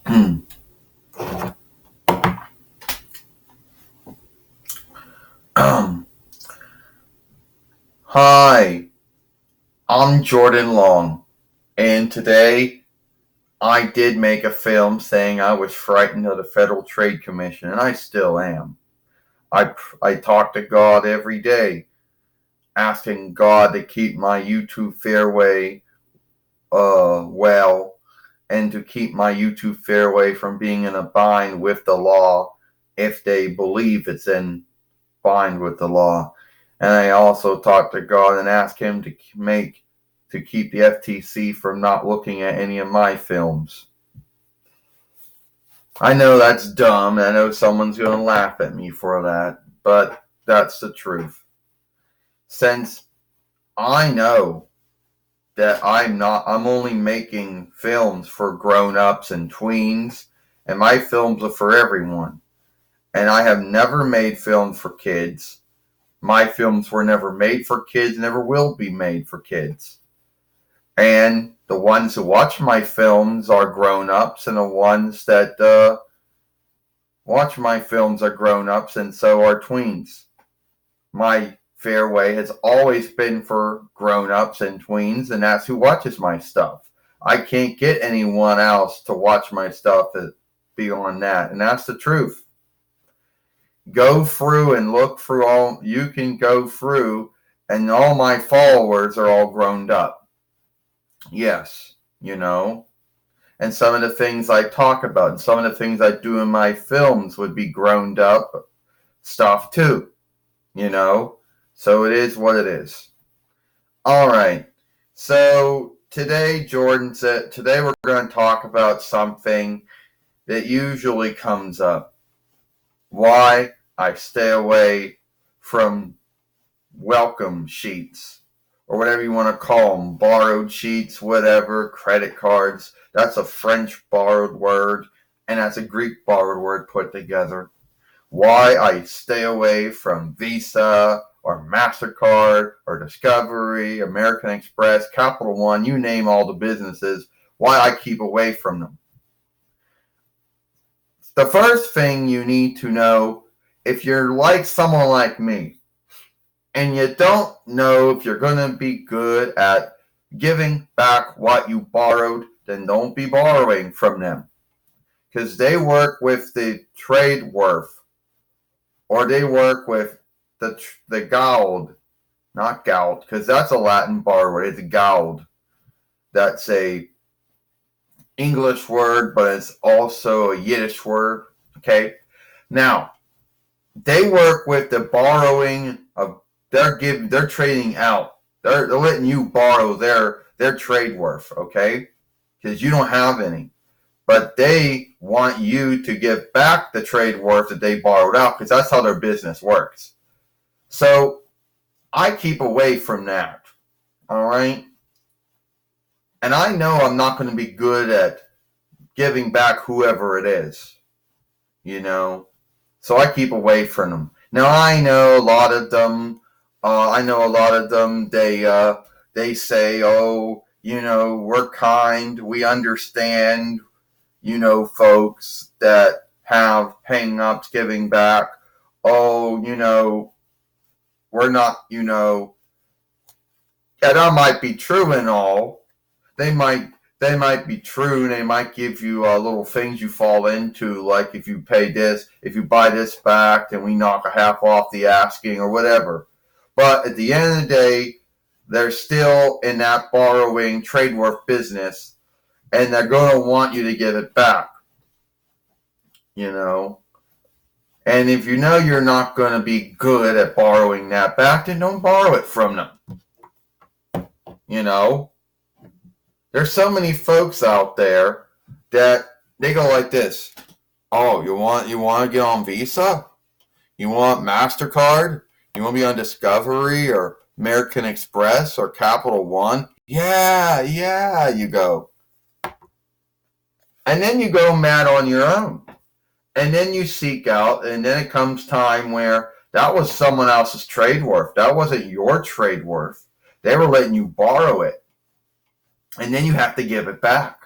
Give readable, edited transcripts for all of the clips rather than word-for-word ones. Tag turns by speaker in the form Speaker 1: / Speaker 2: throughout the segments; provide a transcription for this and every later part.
Speaker 1: Hi, I'm Jordan Long, and today I did make a film saying I was frightened of the Federal Trade Commission, and I still am. I talk to God every day, asking God to keep my YouTube fairway well, and to keep my YouTube fairway from being in a bind with the law if they believe it's in bind with the law. And I also talk to God and ask Him to keep the FTC from not looking at any of my films. I know that's dumb. I know someone's going to laugh at me for that, but that's the truth. Since I know that I'm only making films for grown-ups and tweens, and my films are for everyone. And I have never made films for kids. My films were never made for kids, never will be made for kids. And the ones who watch my films are grown-ups, and the ones that watch my films are grown-ups, and so are tweens. My fairway has always been for grown-ups and tweens, and that's who watches my stuff. I can't get anyone else to watch my stuff beyond that, and that's the truth. Go through and look through all you can go through, and all my followers are all grown up. Yes, and some of the things I talk about and some of the things I do in my films would be grown up stuff too, so it is what it is. All right, so today we're going to talk about something that usually comes up: why I stay away from welcome sheets, or whatever you want to call them, borrowed sheets, whatever, credit cards. That's a French borrowed word, and that's a Greek borrowed word put together. Why I stay away from Visa or MasterCard or Discovery, American Express, Capital One, you name all the businesses, why I keep away from them. The first thing you need to know, if you're like someone like me, and you don't know if you're going to be good at giving back what you borrowed, then don't be borrowing from them. Because they work with the trade worth, or they work with the gold, not gout, because that's a Latin borrower. It's gold. That's a English word, but it's also a Yiddish word. Okay? Now, they work with the borrowing of they're trading out. They're letting you borrow their trade worth, okay? Because you don't have any. But they want you to give back the trade worth that they borrowed out, because that's how their business works. So I keep away from that. All right? And I know I'm not going to be good at giving back whoever it is. So I keep away from them. Now I know a lot of them. They say, "Oh, we're kind. We understand. Folks that have hang-ups giving back. Oh, we're not. Yeah, that might be true and all. They might be true, and they might give you little things you fall into, like if you buy this back, then we knock a half off the asking or whatever. But at the end of the day, they're still in that borrowing trade worth business, and they're going to want you to give it back. And if you know you're not going to be good at borrowing that back, then don't borrow it from them. There's so many folks out there that they go like this. Oh, you want to get on Visa? You want MasterCard? You want to be on Discovery or American Express or Capital One? Yeah, you go. And then you go mad on your own. And then you seek out, and then it comes time where that was someone else's trade worth. That wasn't your trade worth. They were letting you borrow it. And then you have to give it back.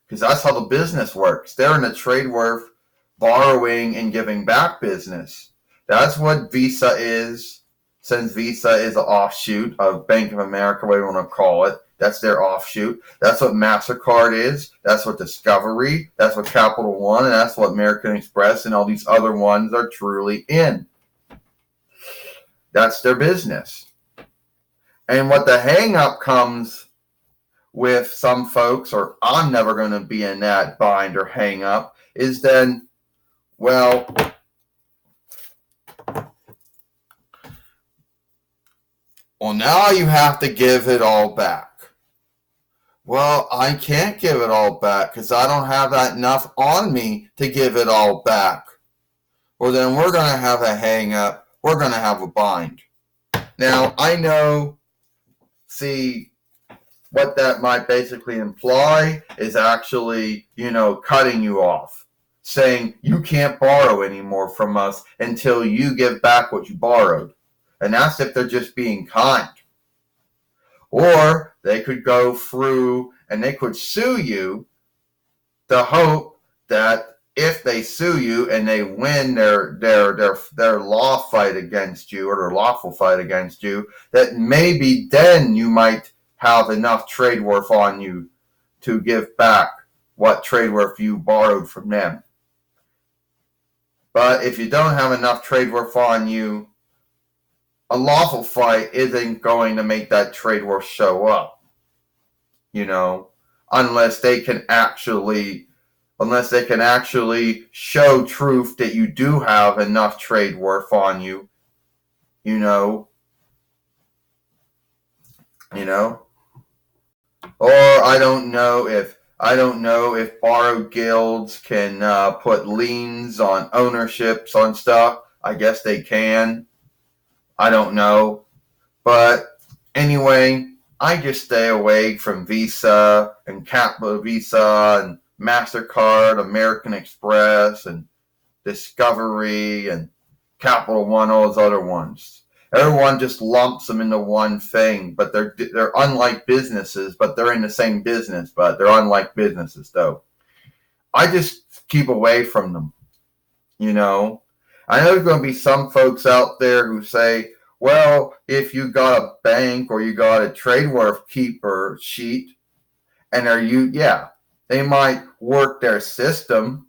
Speaker 1: because that's how the business works. They're in the trade worth, borrowing and giving back business. That's what Visa is, since Visa is an offshoot of Bank of America, whatever you want to call it. That's their offshoot. That's what MasterCard is. That's what Discovery. That's what Capital One. And that's what American Express and all these other ones are truly in. That's their business. And what the hang up comes with some folks, or I'm never going to be in that bind or hang up, is then, well, now you have to give it all back. Well, I can't give it all back because I don't have that enough on me to give it all back. Well, then we're going to have a hang up. We're going to have a bind. Now, I know, see, what that might basically imply is actually, cutting you off. Saying you can't borrow anymore from us until you give back what you borrowed. And that's if they're just being kind. Or they could go through and they could sue you to hope that if they sue you and they win their law fight against you, or their lawful fight against you, that maybe then you might have enough trade worth on you to give back what trade worth you borrowed from them. But if you don't have enough trade worth on you, a lawful fight isn't going to make that trade worth show up, unless they can actually show truth that you do have enough trade worth on you, or I don't know if borrowed guilds can put liens on ownerships on stuff. I guess they can. I don't know. But anyway, I just stay away from Visa and Visa and MasterCard, American Express, and Discovery, and Capital One, all those other ones. Everyone just lumps them into one thing, but they're unlike businesses, but they're in the same business, but they're unlike businesses, though. I just keep away from them, I know there's going to be some folks out there who say, well, if you got a bank or you got a trade worth keeper sheet, and they might work their system.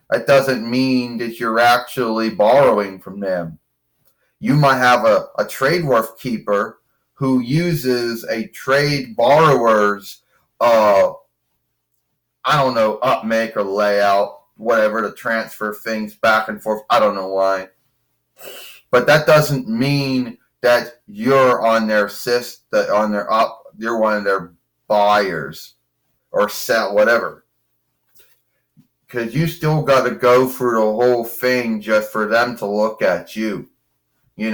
Speaker 1: That doesn't mean that you're actually borrowing from them. You might have a trade worth keeper who uses a trade borrower's, upmake or layout, whatever, to transfer things back and forth. I don't know why. But that doesn't mean that you're on their you're one of their buyers or sell, whatever. Because you still got to go through the whole thing just for them to look at you. They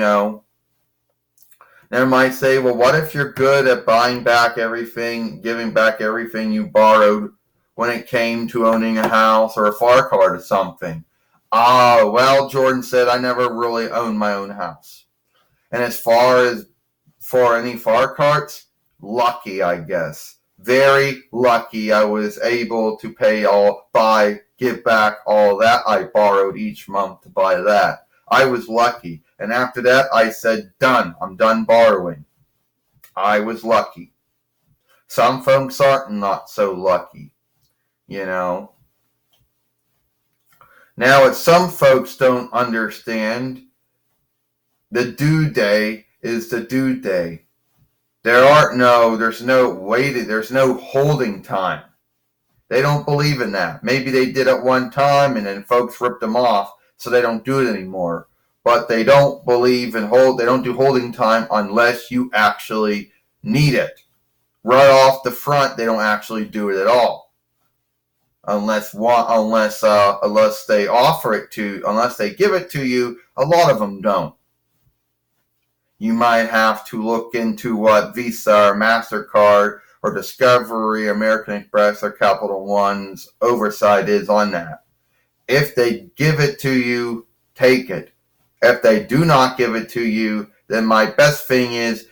Speaker 1: might say, well, what if you're good at buying back everything, giving back everything you borrowed when it came to owning a house or a FAR card or something? Well, Jordan said, I never really owned my own house. And as far as for any FAR cards, lucky, I guess. Very lucky I was able to give back all that I borrowed each month to buy that. I was lucky. And after that, I said, done. I'm done borrowing. I was lucky. Some folks aren't not so lucky, Now, what some folks don't understand, the due day is the due day. There's no holding time. They don't believe in that. Maybe they did it one time and then folks ripped them off, so they don't do it anymore. But they don't believe in they don't do holding time unless you actually need it. Right off the front, they don't actually do it at all. Unless they give it to you, a lot of them don't. You might have to look into what Visa or MasterCard or Discovery, American Express, or Capital One's oversight is on that. If they give it to you, take it. If they do not give it to you, then my best thing is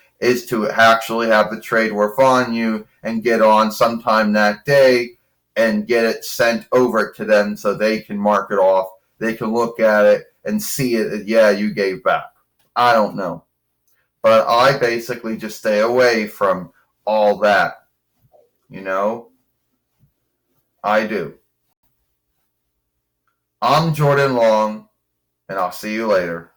Speaker 1: to actually have the trade worth on you and get on sometime that day and get it sent over to them so they can mark it off. They can look at it and see it. Yeah, you gave back. I don't know. But I basically just stay away from all that. You know? I do. I'm Jordan Long, and I'll see you later.